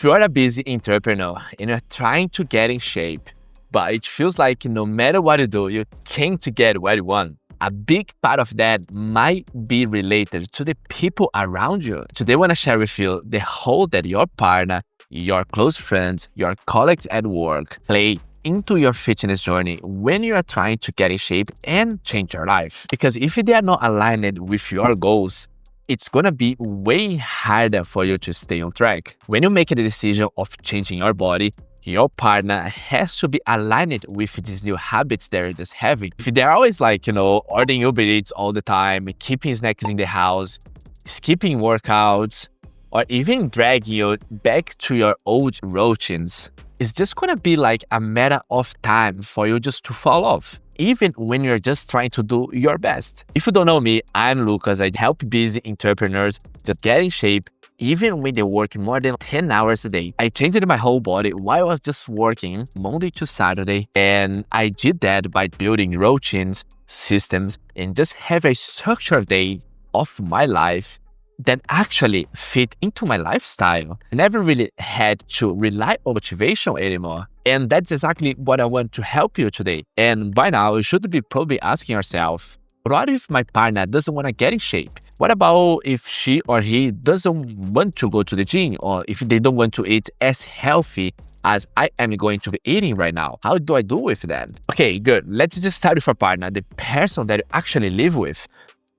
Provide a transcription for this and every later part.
If you are a busy entrepreneur and you're trying to get in shape, but it feels like no matter what you do, you can't get what you want, a big part of that might be related to the people around you. Today, I want to share with you the role that your partner, your close friends, your colleagues at work play into your fitness journey when you are trying to get in shape and change your life. Because if they are not aligned with your goals, it's gonna be way harder for you to stay on track. When you make the decision of changing your body, your partner has to be aligned with these new habits they're just having. If they're always ordering Uber Eats all the time, keeping snacks in the house, skipping workouts, or even dragging you back to your old routines, it's just gonna be like a matter of time for you just to fall off, even when you're just trying to do your best. If you don't know me, I'm Lucas. I help busy entrepreneurs to get in shape even when they work more than 10 hours a day. I changed my whole body while I was just working Monday to Saturday, and I did that by building routines, systems, and just have a structured day of my life that actually fit into my lifestyle. I never really had to rely on motivation anymore. And that's exactly what I want to help you today. And by now, you should be probably asking yourself, what if my partner doesn't want to get in shape? What about if she or he doesn't want to go to the gym, or if they don't want to eat as healthy as I am going to be eating right now? How do I do with that? Okay, good. Let's just start with a partner, the person that you actually live with.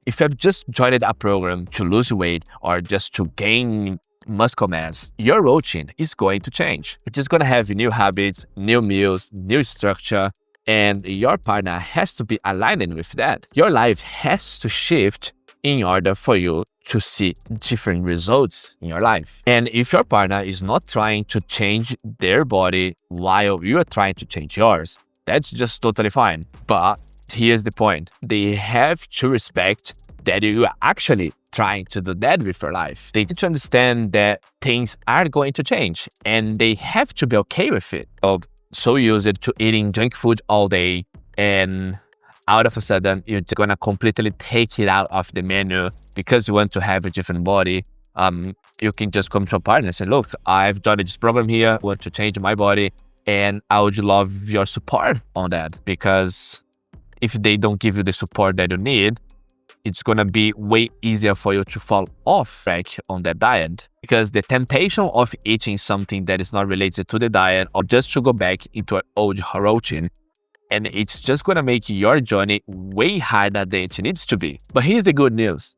If you've just joined a program to lose weight or just to gain muscle mass, your routine is going to change. You're just going to have new habits, new meals, new structure, and your partner has to be aligned with that. Your life has to shift in order for you to see different results in your life. And if your partner is not trying to change their body while you are trying to change yours, that's just totally fine. But here's the point. They have to respect that you are actually trying to do that with your life. They need to understand that things are going to change and they have to be okay with it. So used to eating junk food all day, and out of a sudden, you're just gonna completely take it out of the menu because you want to have a different body. You can just come to a partner and say, look, I've joined this program here, I want to change my body, and I would love your support on that. Because if they don't give you the support that you need, it's gonna be way easier for you to fall off track on that diet. Because the temptation of eating something that is not related to the diet, or just to go back into an old routine, and it's just gonna make your journey way harder than it needs to be. But here's the good news.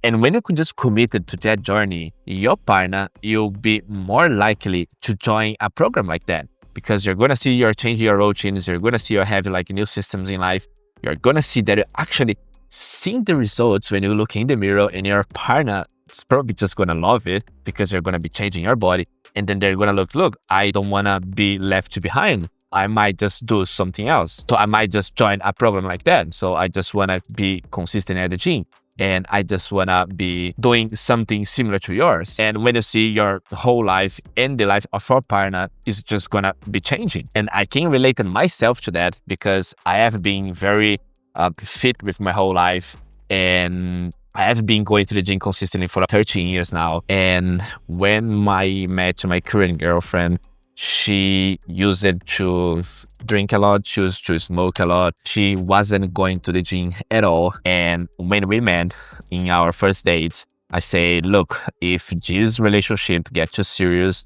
And when you can just committed to that journey, your partner, you'll be more likely to join a program like that. Because you're gonna see you're changing your routines, you're gonna see you're having new systems in life, you're gonna see that you're actually seeing the results when you look in the mirror, and your partner is probably just gonna love it because you're gonna be changing your body. And then they're gonna look, I don't wanna be left behind. I might just do something else. So I might just join a program like that. So I just wanna be consistent at the gym, and I just wanna be doing something similar to yours. And when you see your whole life and the life of your partner is just gonna be changing. And I can relate myself to that because I have been very fit with my whole life, and I have been going to the gym consistently for 13 years now. And when I met my current girlfriend, she used it to drink a lot, she used to smoke a lot. She wasn't going to the gym at all. And when we met in our first dates, I said, look, if this relationship gets too serious,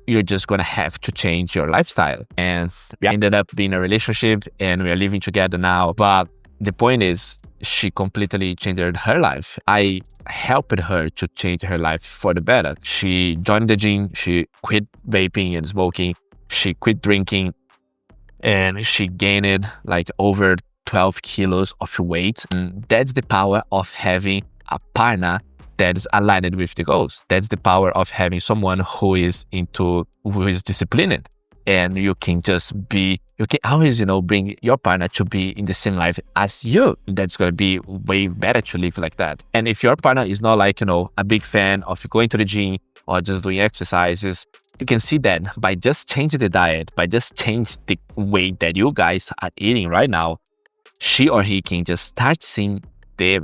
you're just gonna have to change your lifestyle. And we ended up being in a relationship, and we are living together now. But the point is, she completely changed her life. I helped her to change her life for the better. She joined the gym, she quit vaping and smoking, she quit drinking, and she gained over 12 kilos of weight. And that's the power of having a partner that is aligned with the goals. That's the power of having someone who is disciplined. And you can always, bring your partner to be in the same life as you. That's going to be way better to live like that. And if your partner is not a big fan of going to the gym or just doing exercises, you can see that by just changing the diet, by just change the way that you guys are eating right now, she or he can just start seeing the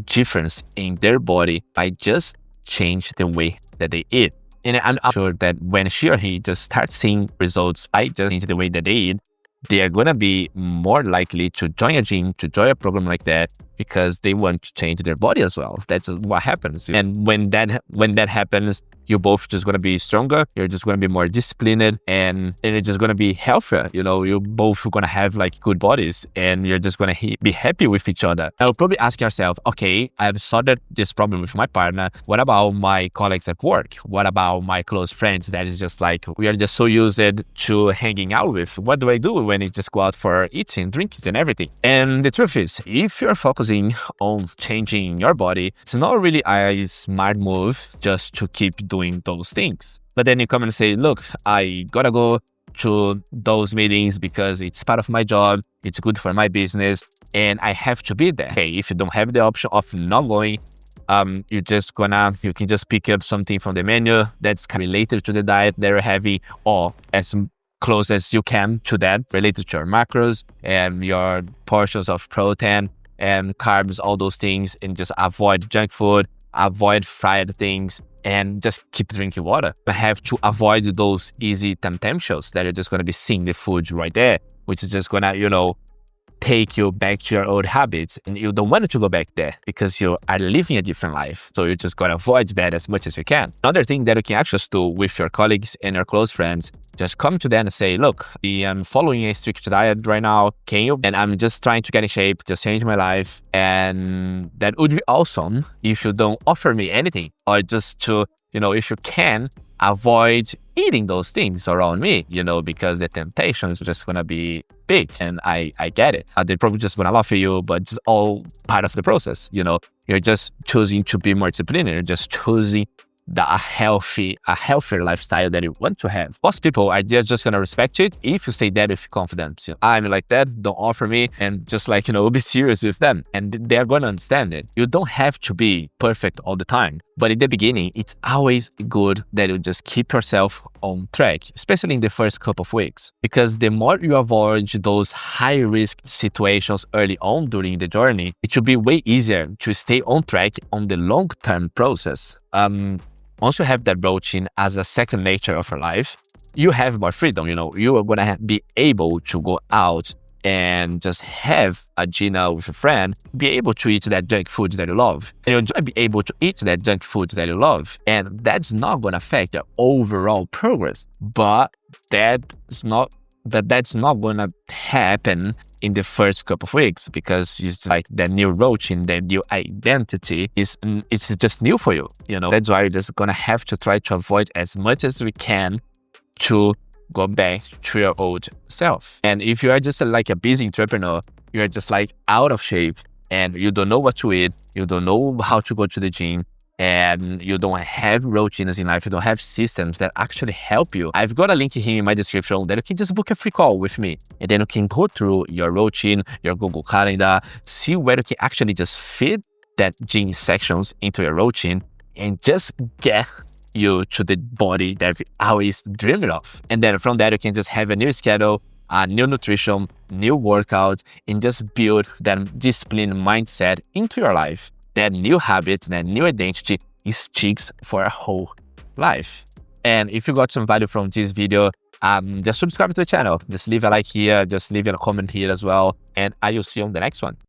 difference in their body by just change the way that they eat. And I'm sure that when she or he just starts seeing results by just changing the way that they eat, they are gonna be more likely to join a gym, to join a program like that, because they want to change their body as well. That's what happens. And when that happens, you're both just gonna be stronger. You're just gonna be more disciplined, and you're just gonna be healthier. You're both gonna have like good bodies, and you're just gonna be happy with each other. I'll probably ask yourself, okay, I've sorted this problem with my partner. What about my colleagues at work? What about my close friends that is just like, we are just so used to hanging out with? What do I do when I just go out for eating, drinks, and everything? And the truth is, if you're focusing on changing your body, it's not really a smart move just to keep doing those things. But then you come and say, look, I gotta go to those meetings because it's part of my job, it's good for my business, and I have to be there. Okay, if you don't have the option of not going, you can just pick up something from the menu that's related to the diet that you're having, or as close as you can to that, related to your macros and your portions of protein and carbs, all those things, and just avoid junk food, avoid fried things, and just keep drinking water. You have to avoid those easy temptations that you're just going to be seeing the food right there, which is just going to, take you back to your old habits, and you don't want to go back there because you are living a different life. So you just got to avoid that as much as you can. Another thing that you can actually do with your colleagues and your close friends, just come to them and say, look, I'm following a strict diet right now. Can you? And I'm just trying to get in shape, just change my life. And that would be awesome if you don't offer me anything, or just to, if you can, avoid eating those things around me, because the temptation is just gonna be big. And I get it. They probably just wanna laugh at you, but it's all part of the process. You're just choosing to be more disciplined. You're just choosing a healthier lifestyle that you want to have. Most people are just gonna respect it if you say that with confidence. I'm like that, don't offer me, and just be serious with them, and they're gonna understand it. You don't have to be perfect all the time, but in the beginning, it's always good that you just keep yourself on track, especially in the first couple of weeks, because the more you avoid those high risk situations early on during the journey, it should be way easier to stay on track on the long term process. Once you have that routine as a second nature of your life, you have more freedom. You are gonna be able to go out and just have a dinner with a friend, be able to eat that junk food that you love, and you're gonna be able to eat that junk food that you love, and that's not gonna affect your overall progress. But that's not gonna happen in the first couple of weeks, because it's like that new routine, that new identity it's just new for you. That's why you're just gonna have to try to avoid as much as we can to go back to your old self. And if you are just like a busy entrepreneur, you're just like out of shape, and you don't know what to eat, you don't know how to go to the gym, and you don't have routines in life, you don't have systems that actually help you, I've got a link here in my description that you can just book a free call with me. And then you can go through your routine, your Google Calendar, see where you can actually just fit that gym sections into your routine, and just get you to the body that you always dreamed of. And then from that, you can just have a new schedule, a new nutrition, new workout, and just build that disciplined mindset into your life. That new habits, that new identity sticks for a whole life. And if you got some value from this video, just subscribe to the channel. Just leave a like here, just leave a comment here as well. And I will see you on the next one.